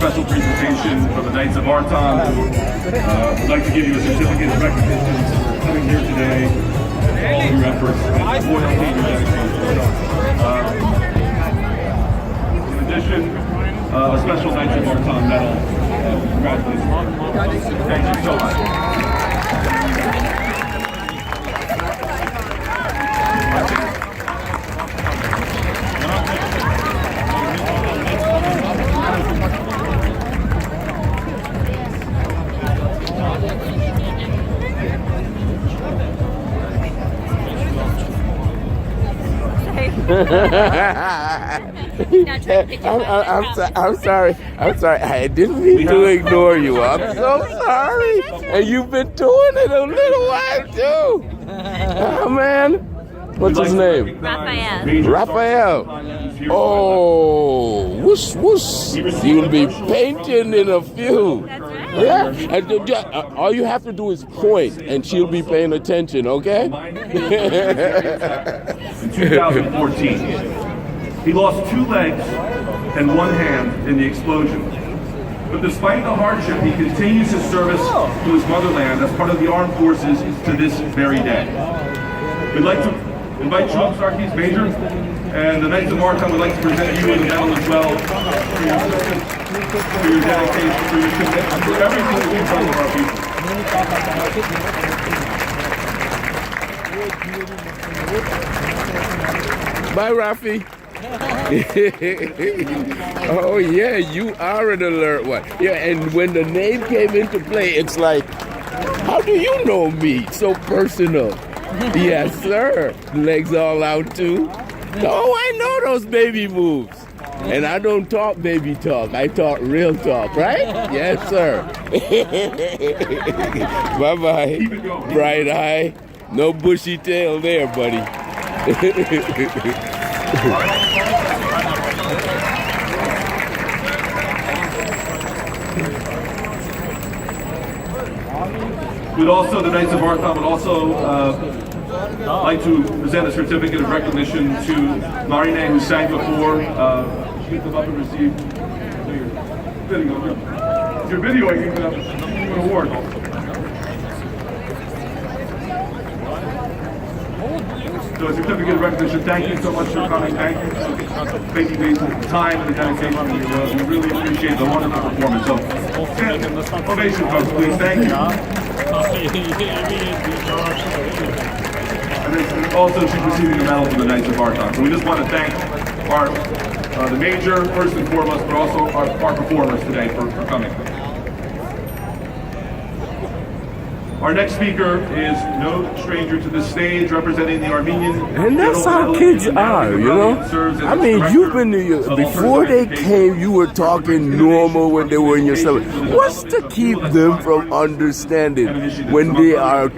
special presentation from the Knights of Arton, who would like to give you a certificate of recognition for coming here today, all of your efforts, and loyalty and your dedication. In addition, a special Knights of Arton medal. Congratulations. Thank you so much. I'm sorry. I didn't mean to ignore you. I'm so sorry. And you've been doing it a little while too. Oh man, what's his name? Raphael. Oh, whoosh whoosh. You'll be painting in a few. Yeah, and all you have to do is point, and she'll be paying attention. Okay. In 2014. He lost 2 legs and 1 hand in the explosion. But despite the hardship, he continues his service to his motherland as part of the armed forces to this very day. We'd like to invite Trump Sarkis Major and the Knights of Arton would like to present you with a medal as well for your service, for your dedication, for your commitment, for everything that you've done for our people. Bye, Rafi. Oh yeah, you are an alert one. Yeah, and when the name came into play, it's like, how do you know me? So personal. Yes, sir. Legs all out too. Oh, I know those baby moves. And I don't talk baby talk. I talk real talk, right? Yes, sir. Bye-bye. Bright eye. No bushy tail there, buddy. The Knights of Arton would also like to present a certificate of recognition to Marine, who sang before. She can come up and receive your video. You can an award. So a certificate of recognition. Thank you so much for coming. Thank you for making the time and the dedication. We really appreciate the wonderful performance. So, ovation, folks, please. Thank you. And then also, she's receiving a medal from the Knights of Arton. So we just want to thank the Major, first and foremost, but also our performers today for coming. Our next speaker is no stranger to the stage, representing the Armenian. And that's how kids are, you know? I mean, you've been before they came, you were talking normal when they were in your stomach. What's to keep them from understanding when they are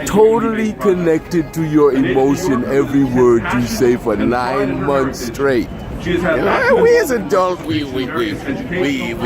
totally connected to your emotion, every word you say for 9 months straight? We as adults, we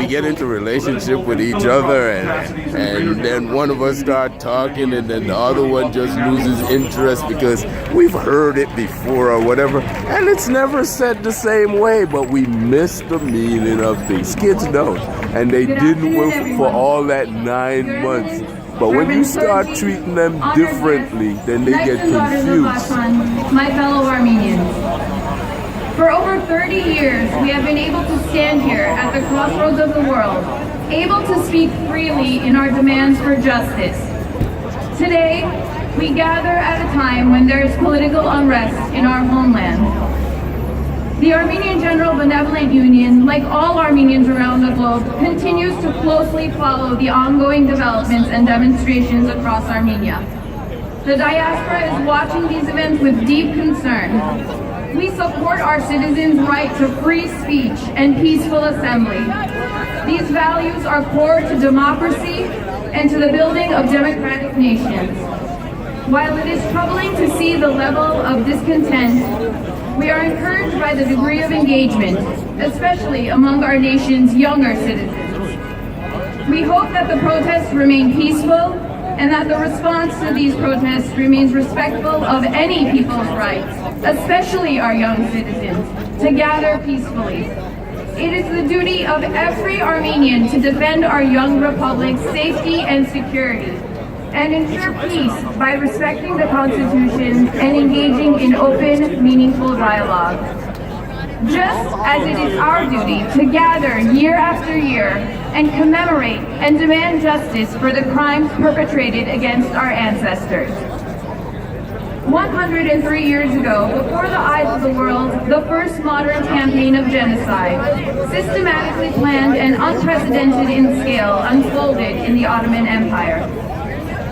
get into relationship with each other, and then one of us start talking, and then the other one just loses interest because we've heard it before or whatever, and it's never said the same way, but we miss the meaning of things. Kids don't, and they didn't work for all that 9 months. But when you start treating them differently, then they get confused. My fellow Armenians. For over 30 years, we have been able to stand here at the crossroads of the world, able to speak freely in our demands for justice. Today, we gather at a time when there is political unrest in our homeland. The Armenian General Benevolent Union, like all Armenians around the globe, continues to closely follow the ongoing developments and demonstrations across Armenia. The diaspora is watching these events with deep concern. We support our citizens' right to free speech and peaceful assembly. These values are core to democracy and to the building of democratic nations. While it is troubling to see the level of discontent, we are encouraged by the degree of engagement, especially among our nation's younger citizens. We hope that the protests remain peaceful and that the response to these protests remains respectful of any people's rights, especially our young citizens, to gather peacefully. It is the duty of every Armenian to defend our young republic's safety and security, and ensure peace by respecting the Constitution and engaging in open, meaningful dialogue. Just as it is our duty to gather year after year and commemorate and demand justice for the crimes perpetrated against our ancestors. 103 years ago, before the eyes of the world, the first modern campaign of genocide, systematically planned and unprecedented in scale, unfolded in the Ottoman Empire.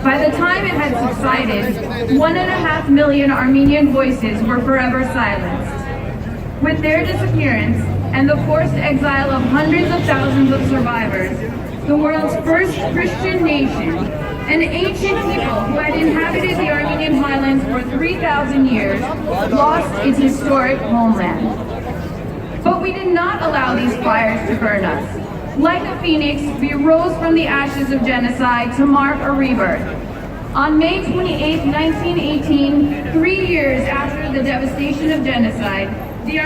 By the time it had subsided, 1.5 million Armenian voices were forever silenced. With their disappearance and the forced exile of hundreds of thousands of survivors, the world's first Christian nation, an ancient people who had inhabited the Armenian highlands for 3,000 years, lost its historic homeland. But we did not allow these fires to burn us. Like a phoenix, we rose from the ashes of genocide to mark a rebirth. On May 28, 1918, 3 years after the devastation of genocide, the